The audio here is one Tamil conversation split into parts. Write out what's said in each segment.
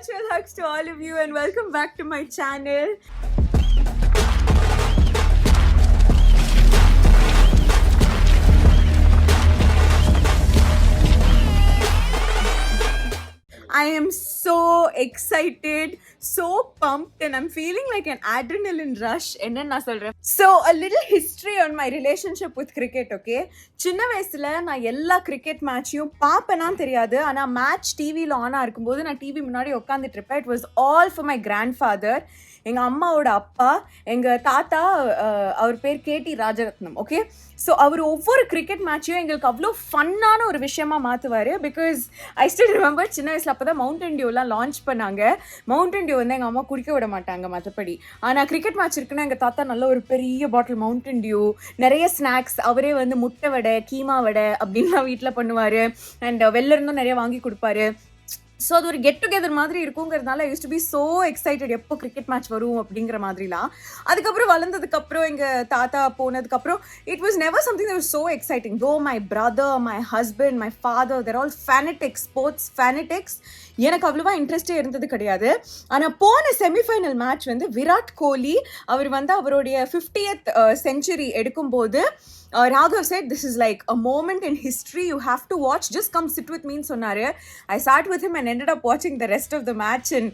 virtual hugs to all of you and welcome back to my channel. I am so excited, so pumped, and I'm feeling like an adrenaline rush. So, a little history on my relationship with cricket, okay? சின்ன வயசுல நான் எல்லா கிரிக்கெட் மேட்சையும் பார்ப்பேனான்னு தெரியாது. ஆனால் மேட்ச் டிவியில் ஆனாக இருக்கும்போது நான் டிவி முன்னாடி உட்காந்துட்டு இருப்பேன். It was all for my grandfather, எங்கள் அம்மாவோட அப்பா, எங்கள் தாத்தா. அவர் பேர் கேடி ராஜரத்னம். ஓகே, ஸோ அவர் ஒவ்வொரு கிரிக்கெட் மேட்சையும் எங்களுக்கு அவ்வளோ ஃபன்னான ஒரு விஷயமா மாற்றுவார். பிகாஸ் ஐ ஸ்டில் ரிமெம்பர் சின்ன வயசில் அப்போ தான் மவுண்டன் டியூலாம் லான்ச் பண்ணாங்க. மவுண்டன் டியூ வந்து எங்கள் அம்மா குடிக்க விட மாட்டாங்க மற்றபடி. ஆனால் கிரிக்கெட் மேட்ச் இருக்குன்னா எங்கள் தாத்தா நல்ல ஒரு பெரிய பாட்டில் மவுண்டன் டியூ, நிறைய ஸ்நாக்ஸ், அவரே வந்து முட்டை வடை, கீமா வடை அப்படின்லாம் வீட்டில் பண்ணுவார். அண்ட் வெளில இருந்தும் நிறைய வாங்கி கொடுப்பாரு. ஸோ அது ஒரு கெட் டுகெதர் மாதிரி இருக்குங்கிறதுனால I used to be so excited எப்போ கிரிக்கெட் மேட்ச் வரும் அப்படிங்கிற மாதிரிலாம். அதுக்கப்புறம் வளர்ந்ததுக்கப்புறம் எங்கள் தாத்தா போனதுக்கப்புறம் it was never something that was so exciting. Though my brother, my husband, my father, they're all fanatics, sports fanatics. எனக்கு அவ்வளோவா இன்ட்ரெஸ்டே இருந்தது கிடையாது. ஆனால் போன செமிஃபைனல் மேட்ச் வந்து விராட் கோலி அவர் வந்து அவருடைய 50th செஞ்சுரி எடுக்கும்போது Raghav said, this is like a moment in history, you have to watch, just come sit with me ன்னு சொன்னாரு. I sat with him and ended up watching the rest of the match and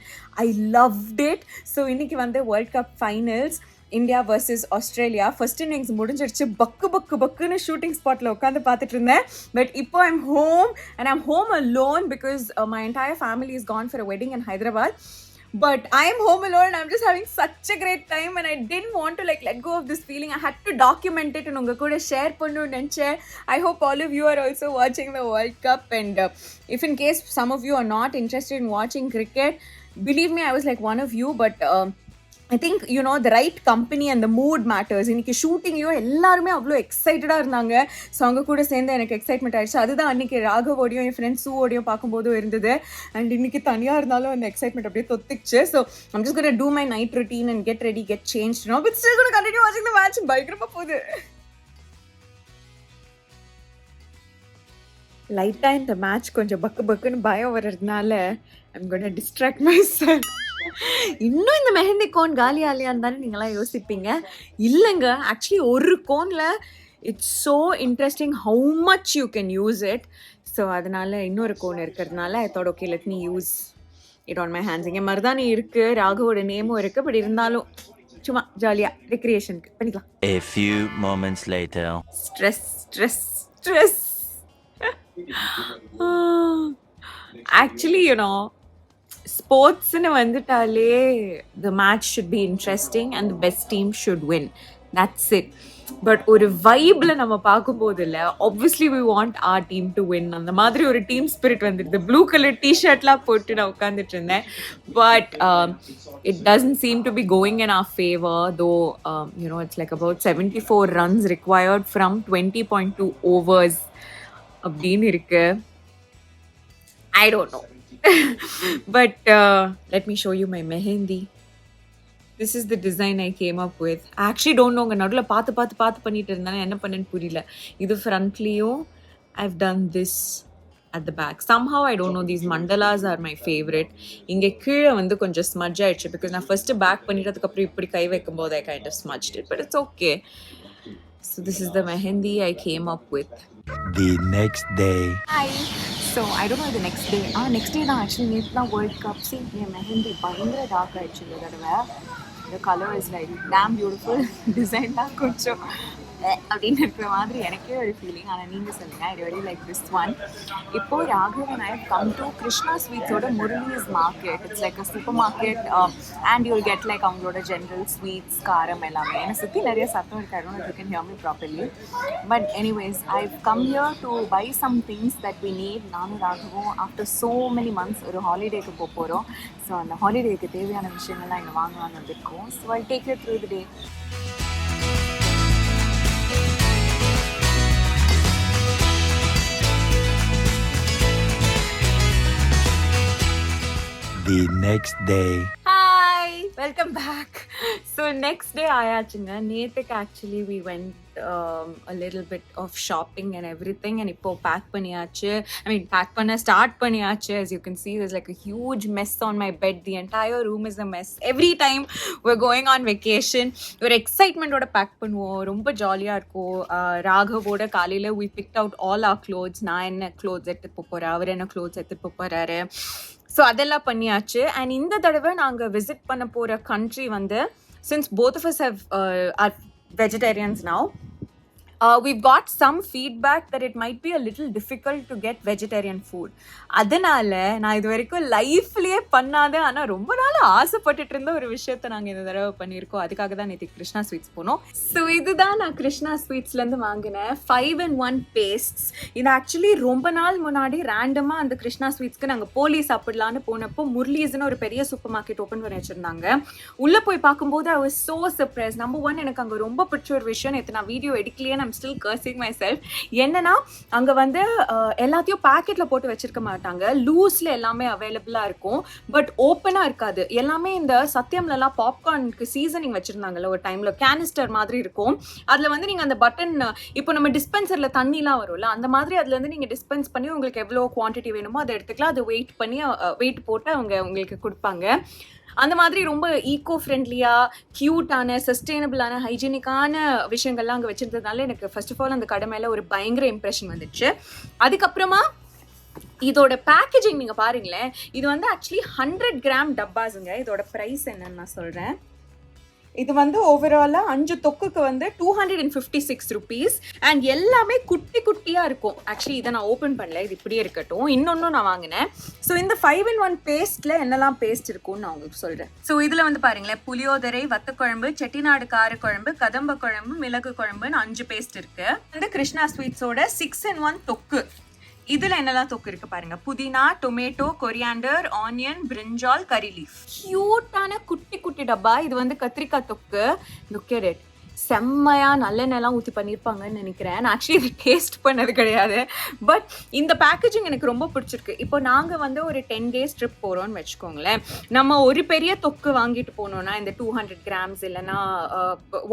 I loved it. So இன்னைக்கு வந்து World Cup finals, India versus Australia. First innings முடிஞ்சிருச்சு. பக்குன்னு ஷூட்டிங் ஸ்பாட்டில் உட்காந்து பார்த்துட்டு இருந்தேன். பட் இப்போ I'm home and I'm home alone because my entire family is gone for a wedding in Hyderabad. But I'm home alone and I'm just having such a great time and I didn't want to like let go of this feeling. I had to document it and unga kuda share pannunu nenchen. I hope all of you are also watching the World Cup and if in case some of you are not interested in watching cricket, believe me, I was like one of you, but I think, you know, the right company and the mood matters. இன்னைக்கு ஷூட்டிங்கையும் எல்லாருமே அவ்வளோ எக்ஸைட்டடாக இருந்தாங்க. ஸோ அவங்க கூட சேர்ந்து எனக்கு எக்ஸைட்மெண்ட் ஆகிடுச்சு. அதுதான் அன்றைக்கி ராகவோடையும் என் ஃப்ரெண்ட்ஸ் சூவோடையும் பார்க்கும்போதும் இருந்தது. அண்ட் இன்னைக்கு தனியாக இருந்தாலும் அந்த எக்ஸைட்மெண்ட் அப்படியே தொத்துக்குச்சு. So I'm just going to do my night routine and get ready, get changed, you know, but still going to continue watching the match. பயங்கரமாக போகுது. லைட்டாக இந்த மேட்ச் கொஞ்சம் பக்குன்னு பயம் வர்றதுனால I'm going to distract myself. இன்னும் இந்த மெஹந்தி கோன் காலி ஆலியான்னு தானே நீங்களாம் யோசிப்பீங்க. இல்லைங்க, ஆக்சுவலி ஒரு கோனில் it's so interesting how much you can use it. So அதனால் இன்னொரு கோன் இருக்கிறதுனால I thought okay let me use it on my hands. இங்கே மருதாணி இருக்குது, ராகவோட நேமும் இருக்குது. பட் இருந்தாலும் சும்மா ஜாலியாக ரெக்ரியேஷனுக்கு பண்ணிக்கலாம். A few moments later. Stress. Actually, you know, ஸ்போர்ட்ஸ்னு வந்துட்டாலே the match should be interesting and the best team should win. That's it. But ஒரு வைப்ல நம்ம பார்க்கும்போது இல்லை, obviously we want our team to win. அந்த மாதிரி ஒரு டீம் ஸ்பிரிட் வந்துடுது. ப்ளூ கலர் டிஷர்ட்லாம் போட்டு நான் உட்காந்துட்டு இருந்தேன். But it doesn't seem to be going in our favor, though you know, it's like about 74 runs required from 20.2 overs அப்படின்னு இருக்கு. I don't know. But let me show you my mehendi. This is the design I came up with. I actually don't know. நடுவில் பார்த்து பண்ணிட்டு இருந்தேன், என்ன பண்ணேன்னு புரியல. இது ஃப்ரண்ட்லேயும் I've done this at the back. Somehow I don't know, these mandalas are my favorite. இங்கே கீழே வந்து கொஞ்சம் ஸ்மட்ஜ் ஆயிடுச்சு பிகாஸ் நான் ஃபர்ஸ்ட் பேக் பண்ணிட்டதுக்கப்புறம் இப்படி கை வைக்கும்போது I kind of smudged it, but it's okay. So this is the mehendi I came up with. The next day. Hi. So I don't know the next day. Next day தான் actually நேற்று தான் World Cup. See, என் மெஹந்தி பயங்கர டார்க் ஆயிடுச்சு இந்த தடவை. The color is like damn beautiful. Design தான் கொஞ்சம் அப்படின்னு இருக்கிற மாதிரி எனக்கே ஒரு ஃபீலிங். ஆனால் நீங்கள் சொல்லுங்கள், I really like this one. இப்போது Raghav and I come to Krishna ஸ்வீட்ஸோட Murali's market. It's like a supermarket and you'll get like அவங்களோட ஜென்ரல் ஸ்வீட்ஸ், காரம் எல்லாமே. என்னை சுற்றி நிறைய சத்தம் இருக்கு. I don't know if you can hear me properly. But anyways, I've come here to buy some things that we need. நானும் ராகவும் after so many months ஒரு ஹாலிடேக்கு போகிறோம். ஸோ அந்த ஹாலிடேக்கு தேவையான விஷயங்கள்லாம் இங்கே வாங்கலாம்னு வந்திருக்கோம். So I'll take you through the day. The next day. Hi. Welcome back. So next day ஆயாச்சுங்க. நேத்துக்கு actually we went a little bit of shopping and everything, and இப்போ pack பண்ணியாச்சு. Pack பண்ண start பண்ணியாச்சு. As you can see, there's like a huge mess on my bed. The entire room is a mess. Every time we're going on vacation, ஒரு excitement ஓட pack பண்ணுவோம். ரொம்ப ஜாலியா இருக்கும். ராகவோட காலையில we picked out all our clothes. நான் என்ன clothes எடுத்து போறேன், அவர் என்ன clothes எடுத்து போறாரு. ஸோ அதெல்லாம் பண்ணியாச்சு. அண்ட் இந்த தடவை நாங்கள் விசிட் பண்ண போகிற கண்ட்ரி வந்து, since both of us have are vegetarians now, we've got some feedback that it might be a little difficult to get vegetarian food. அதனால நான் இது வரைக்கும் லைஃப்லயே பண்ணாத ஆனால் ரொம்ப நாள் ஆசைப்பட்டுட்டு இருந்த ஒரு விஷயத்த நாங்கள் இந்த தடவை பண்ணியிருக்கோம். அதுக்காக தான் நேற்று கிருஷ்ணா ஸ்வீட்ஸ் போனோம். ஸோ இதுதான் நான் கிருஷ்ணா ஸ்வீட்ஸ்லேருந்து வாங்கினேன் 5-in-1 பேஸ்ட்ஸ். இது ஆக்சுவலி ரொம்ப நாள் முன்னாடி ரேண்டமாக அந்த கிருஷ்ணா ஸ்வீட்ஸ்க்கு நாங்கள் போலி சாப்பிடலான்னு போனப்போ முர்லீஸ்னு ஒரு பெரிய சூப்பர் மார்க்கெட் ஓப்பன் பண்ணி வச்சுருந்தாங்க. உள்ளே போய் பார்க்கும்போது I was so surprised. Number 1, எனக்கு அங்கே ரொம்ப பிடிச்ச ஒரு விஷயம், நேற்று நான் video எடுக்கலையே, I'm still cursing myself. என்னன்னா அங்க வந்து எல்லாத்தையும் பாக்கெட்ல போட்டு வச்சிருக்க மாட்டாங்க, லூஸ்ல எல்லாமே அவைலபிளா இருக்கும், பட் ஓப்பனா இருக்காது. எல்லாமே இந்த சத்தியம்ல எல்லாம் பாப்கார்னுக்கு சீசனிங் வச்சிருந்தாங்கல்ல ஒரு டைம்ல, கேனிஸ்டர் மாதிரி இருக்கும். அதுல வந்து நீங்க அந்த பட்டன், இப்போ நம்ம டிஸ்பென்சர்ல தண்ணிலாம் வரும்ல, அந்த மாதிரி அதுல இருந்து நீங்க டிஸ்பென்ஸ் பண்ணி உங்களுக்கு எவ்வளவு குவான்டிட்டி வேணுமோ அதை எடுத்துக்கலாம். அதை வெயிட் போட்டு அவங்க உங்களுக்கு கொடுப்பாங்க. அந்த மாதிரி ரொம்ப ஈகோ ஃப்ரெண்ட்லியாக, க்யூட்டான, சஸ்டெயினபிளான, ஹைஜீனிக்கான விஷயங்கள்லாம் அங்கே வச்சுருந்ததுனால எனக்கு ஃபர்ஸ்ட் ஆஃப் ஆல் அந்த கடை மேலே ஒரு பயங்கர இம்ப்ரெஷன் வந்துச்சு. அதுக்கப்புறமா இதோட பேக்கேஜிங் நீங்கள் பாருங்களேன். இது வந்து ஆக்சுவலி 100 கிராம் டப்பாஸுங்க. இதோட ப்ரைஸ் என்னன்னு நான் சொல்கிறேன். இது வந்து ஓவராலாக 5 தொக்குக்கு வந்து 256 rupees. அண்ட் எல்லாமே குட்டி குட்டியாக இருக்கும். ஆக்சுவலி இதை நான் ஓப்பன் பண்ணல, இது இப்படியே இருக்கட்டும். இன்னொன்றும் நான் வாங்கினேன். ஸோ இந்த 5-in-1 பேஸ்ட்டில் என்னெல்லாம் பேஸ்ட் இருக்கும்னு நான் உங்களுக்கு சொல்கிறேன். ஸோ இதில் வந்து பாருங்களேன், புளியோதரை, வத்தக்குழம்பு, செட்டிநாடு காரக்குழம்பு, கதம்ப குழம்பு, மிளகு குழம்புன்னு 5 பேஸ்ட் இருக்கு. வந்து கிருஷ்ணா ஸ்வீட்ஸோட 6-in-1 தொக்கு. இதுல என்னெல்லாம் தொக்கு இருக்கு பாருங்க. புதினா, டொமேட்டோ, கொரியாண்டர், ஆனியன், பிரிஞ்சால், கரி லீஃப். கியூட்டான குட்டி குட்டி டப்பா. இது வந்து கத்திரிக்காய் தொக்கு. Look at it. செம்மையா நல்லெண்ணெய்லாம் ஊற்றி பண்ணியிருப்பாங்கன்னு நினைக்கிறேன். நான் ஆக்சுவலி இது டேஸ்ட் பண்ணது கிடையாது, பட் இந்த பேக்கேஜிங் எனக்கு ரொம்ப பிடிச்சிருக்கு. இப்போ நாங்கள் வந்து ஒரு 10 days ட்ரிப் போகிறோம்னு வச்சுக்கோங்களேன். நம்ம ஒரு பெரிய தொக்கு வாங்கிட்டு போனோம்னா, இந்த 200 grams இல்லைன்னா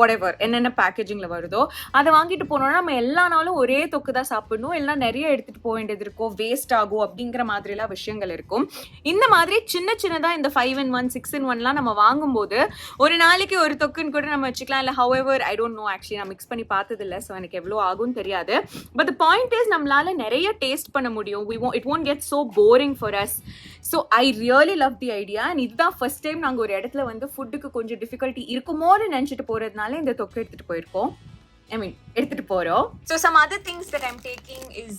whatever என்னென்ன பேக்கேஜிங்கில் வருதோ அதை வாங்கிட்டு போனோம்னா நம்ம எல்லா நாளும் ஒரே தொக்கு தான் சாப்பிடணும், எல்லாம் நிறைய எடுத்துகிட்டு போக வேண்டியது இருக்கும், வேஸ்ட் ஆகும் அப்படிங்கிற மாதிரிலாம் விஷயங்கள் இருக்கும். இந்த மாதிரி சின்ன சின்னதாக இந்த 5-in-1, 6-in-1லாம் நம்ம வாங்கும்போது ஒரு நாளைக்கு ஒரு தொக்குன்னு கூட நம்ம வச்சுக்கலாம். இல்லை however I don't know, actually நான் மிக்ஸ் பண்ணி பார்த்ததில்லை, ஸோ எனக்கு எவ்வளோ ஆகும்னு தெரியாது. பட் த பாயிண்ட் இஸ், நம்மளால நிறைய டேஸ்ட் பண்ண முடியும். It won't get so boring for us. So I really love the idea. And இதுதான் ஃபர்ஸ்ட் டைம் நாங்கள் ஒரு இடத்துல வந்து ஃபுட்டுக்கு கொஞ்சம் டிஃபிகல்ட்டி இருக்குமோன்னு நினச்சிட்டு போகிறதுனால இந்த தொக்கு எடுத்துகிட்டு போயிருக்கோம். எடுத்துகிட்டு போகிறோம். So some other things that I'm taking is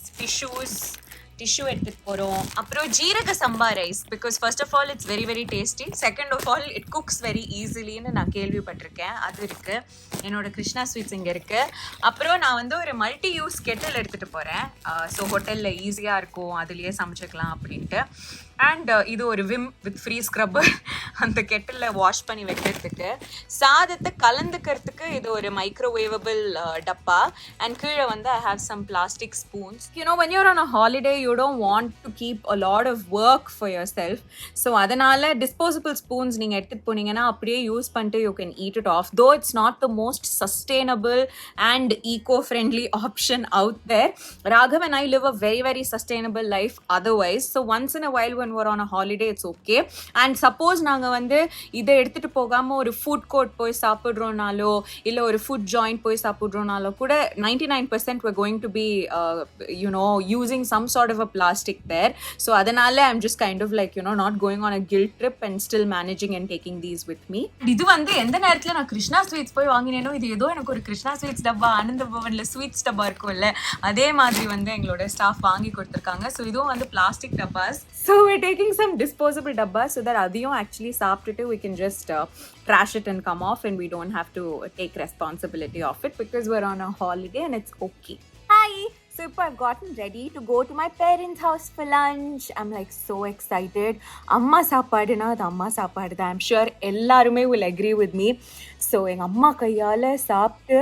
tissue எடுத்துகிட்டு போகிறோம். அப்புறம் Jeeraga Samba rice, because first of all it's very very tasty, second of all it cooks very ஈஸிலின்னு நான் கேள்விப்பட்டிருக்கேன். அது இருக்குது. என்னோட கிருஷ்ணா ஸ்வீட்ஸ் இங்கே இருக்குது. அப்புறம் நான் வந்து ஒரு மல்டி யூஸ் கெட்டில் எடுத்துகிட்டு போகிறேன். ஸோ ஹோட்டலில் ஈஸியாக இருக்கும், அதுலேயே சமைச்சிக்கலாம் அப்படின்ட்டு. அண்ட் இது ஒரு விம் வித் ஃப்ரீ ஸ்க்ரப்பர், அந்த கெட்டிலில் வாஷ் பண்ணி வைக்கிறதுக்கு. சாதத்தை கலந்துக்கிறதுக்கு இது ஒரு மைக்ரோவேவபிள் டப்பா. அண்ட் கீழே வந்து I have some plastic spoons. when you're on a holiday, you don't want to keep a lot of work for yourself. So அதனால disposable spoons நீங்கள் எடுத்துகிட்டு போனீங்கன்னா அப்படியே யூஸ் பண்ணிட்டு you can eat it off. Though it's not the most sustainable and eco-friendly option out there. Raghav and I live a very very sustainable life otherwise. So once in a while when we're on a holiday, it's okay. And suppose நாங்கள் வந்து இதை எடுத்துகிட்டு போகாமல் ஒரு ஃபுட் கோர்ட் போய் சாப்பிட்றோனாலோ இல்லை ஒரு ஃபுட் ஜாயிண்ட் போய் சாப்பிட்றோனாலோ கூட 99% we're going to be using some sort of a plastic there. So adanale I'm just kind of like not going on a guilt trip and still managing and taking these with me. இது வந்து எந்த நேரத்துல நான் கிருஷ்ணா ஸ்வீட்ஸ் போய் வாங்கினேனோ, இது ஏதோ எனக்கு ஒரு கிருஷ்ணா ஸ்வீட்ஸ் டப்பா, ஆனந்த பவன்ல ஸ்வீட்ஸ் டப்பா இருக்கும்ல, அதே மாதிரி வந்து எங்களோட ஸ்டாஃப் வாங்கி கொடுத்துருக்காங்க. ஸோ இதுவும் வந்து plastic dabbas. So we're taking some disposable dabbas so that அதையும் ஆக்சுவலி சாப்பிட்டுட்டு we can just trash it and come off and we don't have to take responsibility of it because we're on a holiday and it's okay. Hi! So I've gotten ready to go to my parents' house for lunch. I'm like so excited. Amma சாப்பாடுனா அது அம்மா சாப்பாடு தான். I'm sure எல்லாருமே will agree with me. So எங்கள் அம்மா கையால் சாப்பிட்டு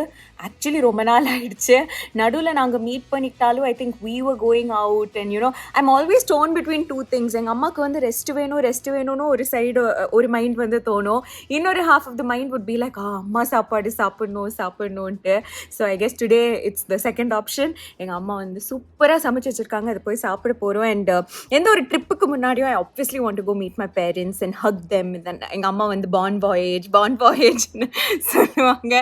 ஆக்சுவலி ரொம்ப நாள் ஆயிடுச்சு. நடுவில் நாங்கள் மீட் பண்ணிக்கிட்டாலும் I think we were going out and you know I'm always torn between two things. எங்கள் அம்மாவுக்கு வந்து ரெஸ்ட் வேணும்னு ஒரு சைடு ஒரு மைண்ட் வந்து தோணும். இன்னொரு half of the mind would be like அம்மா சாப்பாடு சாப்பிடணுன்ட்டு. So I guess today it's the second option. எங்கள் அம்மா வந்து சூப்பராக சமைச்சு வச்சுருக்காங்க, அதை போய் சாப்பிட போகிறோம். அண்ட் எந்த ஒரு ட்ரிப்புக்கு முன்னாடியும் I obviously want to go meet my parents and hug them. எங்கள் அம்மா வந்து பான் வாயேஜ்னு சொல்லுவாங்க.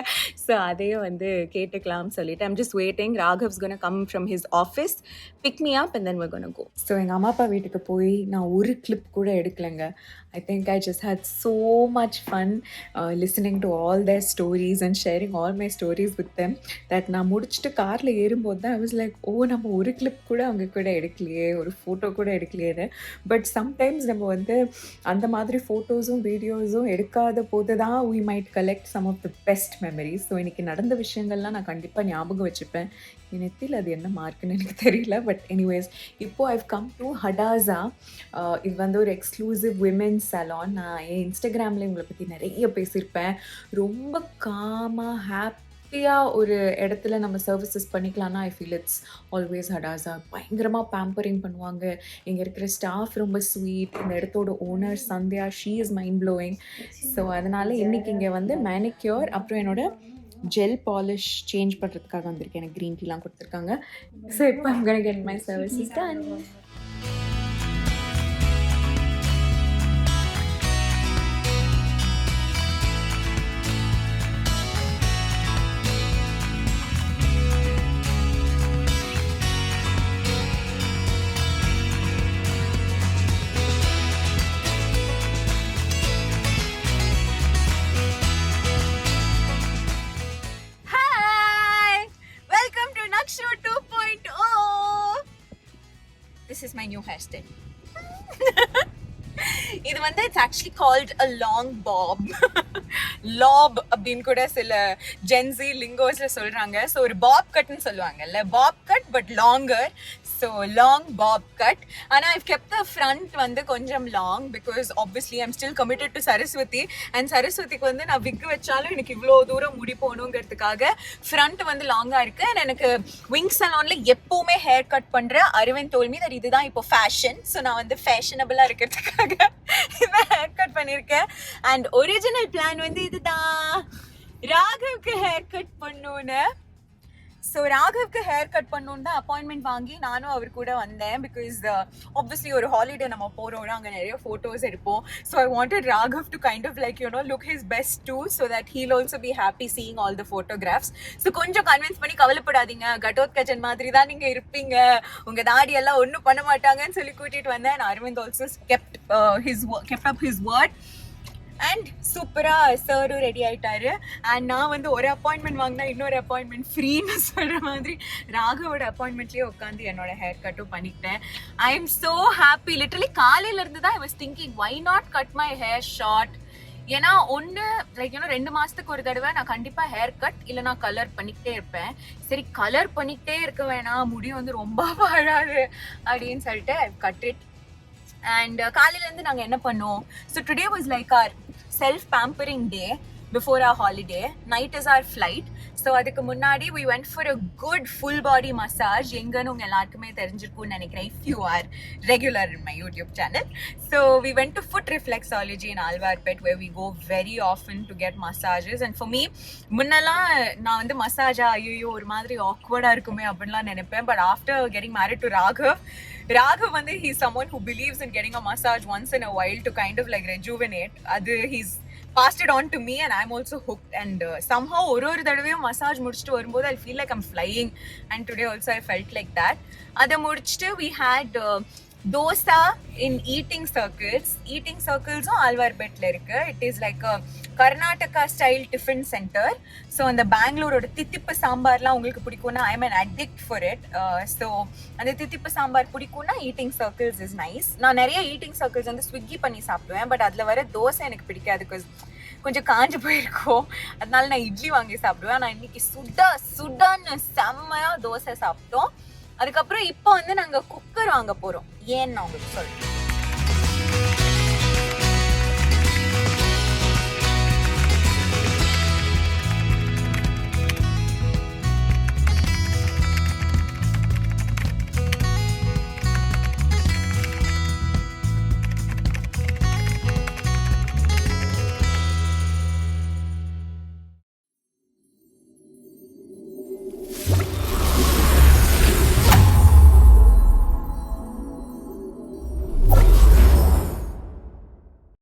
ஸோ அதையும் வந்து கேட்டுக்கலாம்னு சொல்லிட்டு I'm just waiting. Raghav's gonna come from his office, pick me up and then we're gonna go. So எங்கள் அம்மா அப்பா வீட்டுக்கு போய் நான் ஒரு கிளிப் கூட எடுக்கலைங்க. I think I just had so much fun listening to all their stories and sharing all my stories with them that நான் முடிச்சுட்டு காரில் ஏறும்போது தான் I was like நம்ம ஒரு கிளிப் கூட அவங்க கூட எடுக்கலையே, ஒரு ஃபோட்டோ கூட எடுக்கலையேன்னு. பட் சம்டைம்ஸ் நம்ம வந்து அந்த மாதிரி ஃபோட்டோஸும் வீடியோஸும் எடுக்காத போது தான் we might collect some of the best memories. So இன்றைக்கி நடந்த விஷயங்கள்லாம் நான் கண்டிப்பாக ஞாபகம் வச்சுப்பேன். நெத்தியில் அது என்ன மார்க்குன்னு எனக்கு தெரியல. பட் எனிவேஸ், இப்போது ஐவ் கம் டு ஹடாஸா. இது வந்து ஒரு எக்ஸ்க்ளூசிவ் விமென்ஸ் சலான். நான் என் இன்ஸ்டாகிராமில் இவங்களை பற்றி நிறைய பேசியிருப்பேன். ரொம்ப காமாக ஹாப்பியாக ஒரு இடத்துல நம்ம சர்வீசஸ் பண்ணிக்கலாம்னா ஐ ஃபீல் இட்ஸ் ஆல்வேஸ் ஹடாஸா. பயங்கரமாக பேம்பரிங் பண்ணுவாங்க. இங்கே இருக்கிற ஸ்டாஃப் ரொம்ப ஸ்வீட். இந்த இடத்தோட owner Sandhya, she is mind blowing. So அதனால் இன்றைக்கி இங்கே வந்து மேனிக்யூர் அப்புறம் என்னோட ஜெல் பாலிஷ் சேஞ்ச் பண்ணுறதுக்காக வந்திருக்கேன். எனக்கு க்ரீன் டீலாம் கொடுத்துருக்காங்க. ஸோ இப்போ I'm gonna get my services done. Nakshu 2.0. This is my new hairstyle. இது வந்து it's actually called a long bob. lob அப்படின்னு கூட சில ஜென்சி லிங்கோஸ்ல சொல்றாங்க. ஸோ ஒரு பாப் கட்னு சொல்லுவாங்கல்ல, bob cut but longer. So long bob cut. ஆனால் I've kept the front வந்து கொஞ்சம் long because obviously I'm still committed to Saraswati. And சரஸ்வதிக்கு வந்து நான் விக் வச்சாலும் எனக்கு இவ்வளோ தூரம் முடி போகணுங்கிறதுக்காக ஃப்ரண்ட் வந்து லாங்காக இருக்குது. அண்ட் எனக்கு விங் சலானில் எப்போவுமே ஹேர் கட் பண்ணுற அரவிந்த் told me that இதுதான் இப்போ ஃபேஷன். ஸோ நான் வந்து ஃபேஷனபிளாக இருக்கிறதுக்காக இதை ஹேர் கட் பண்ணியிருக்கேன். அண்ட் ஒரிஜினல் பிளான் வந்து இதுதான், ராகவுக்கு ஹேர் கட் பண்ணணுன்னு. ஸோ ராகவுக்கு ஹேர் கட் பண்ணணுன்னு தான் அப்பாயின்மெண்ட் வாங்கி நானும் அவர் கூட வந்தேன். பிகாஸ் ஆப்வியஸ்லி ஒரு ஹாலிடே நம்ம போகிறோம்னா அங்கே நிறைய ஃபோட்டோஸ் எடுப்போம். So I wanted Raghav to kind of like look his best too so that he'll also be happy seeing all the photographs. So கொஞ்சம் கன்வின்ஸ் பண்ணி கவலைப்படாதீங்க, கட்டோத்கச்சன் மாதிரி தான் நீங்கள் இருப்பீங்க, உங்கள் தாடி எல்லாம் ஒன்றும் பண்ண மாட்டாங்கன்னு சொல்லி கூட்டிகிட்டு வந்தேன். And Aravind also kept up his word. And சூப்பராக சாரும் ரெடி ஆகிட்டாரு. அண்ட் நான் வந்து ஒரு அப்பாயின்மெண்ட் வாங்கினா இன்னொரு அப்பாயின்மெண்ட் ஃப்ரீன்னு சொல்கிற மாதிரி ராகவோட அப்பாயின்மெண்ட்லேயே உட்காந்து என்னோட ஹேர் கட்டும் பண்ணிக்கிட்டேன். I am so happy. Literally காலையிலேருந்து தான் I was thinking why not cut my hair short. ஏன்னா ஒன்று லைக் 2 மாதத்துக்கு ஒரு தடவை நான் கண்டிப்பாக ஹேர் கட் இல்லைனா கலர் பண்ணிக்கிட்டே இருப்பேன். சரி கலர் பண்ணிக்கிட்டே இருக்க வேணாம், முடி வந்து ரொம்ப வாழாது அப்படின்னு சொல்லிட்டு ஐ கட் இட். அண்ட் காலையிலேருந்து நாங்கள் என்ன பண்ணோம், so today was like our self pampering day before our holiday. Night is our flight. So அதுக்கு முன்னாடி we went for a good full body massage. எங்கன்னு உங்கள் எல்லாருக்குமே தெரிஞ்சிருக்கும்னு நினைக்கிறேன் if you are regular in my YouTube channel. So we went to Foot Reflexology in Alvarpet where we go very often to get massages. And for me, முன்னெல்லாம் நான் வந்து மசாஜா ஐயோ ஒரு மாதிரி ஆக்வர்டாக இருக்குமே அப்படின்லாம் நினைப்பேன். But after getting married to Raghav வந்து he's someone who believes in getting a massage once in a while to kind of like rejuvenate. அது he's passed it on to me and I'm also hooked. And somehow ஒரு தடவையும் மசாஜ் முடிச்சுட்டு வரும்போது I feel like I'm flying. And today also I felt like that. அதை முடிச்சுட்டு we had dosa in eating circles ஆழ்வார்பேட்டில் இருக்கு. It is like Karnataka style tiffin centre. So அந்த பெங்களூரோட தித்திப்பு சாம்பார்லாம் உங்களுக்கு பிடிக்கும்னா I am an addict for it. So அந்த தித்திப்பு சாம்பார் பிடிக்கும்னா ஈட்டிங் சர்க்கிள்ஸ் இஸ் நைஸ். நான் நிறைய ஈட்டிங் சர்க்கிள்ஸ் வந்து ஸ்விக்கி பண்ணி சாப்பிடுவேன். பட் அதில் வர தோசை எனக்கு பிடிக்காது பிகாஸ் கொஞ்சம் காஞ்சு போயிருக்கும். அதனால நான் இட்லி வாங்கி சாப்பிடுவேன். நான் இன்னைக்கு சுடான்னு செம்மையாக தோசை சாப்பிட்டோம். அதுக்கப்புறம் இப்போ வந்து நாங்க குக்கர் வாங்க போறோம். ஏன்னு நான் உங்களுக்கு சொல்றேன்.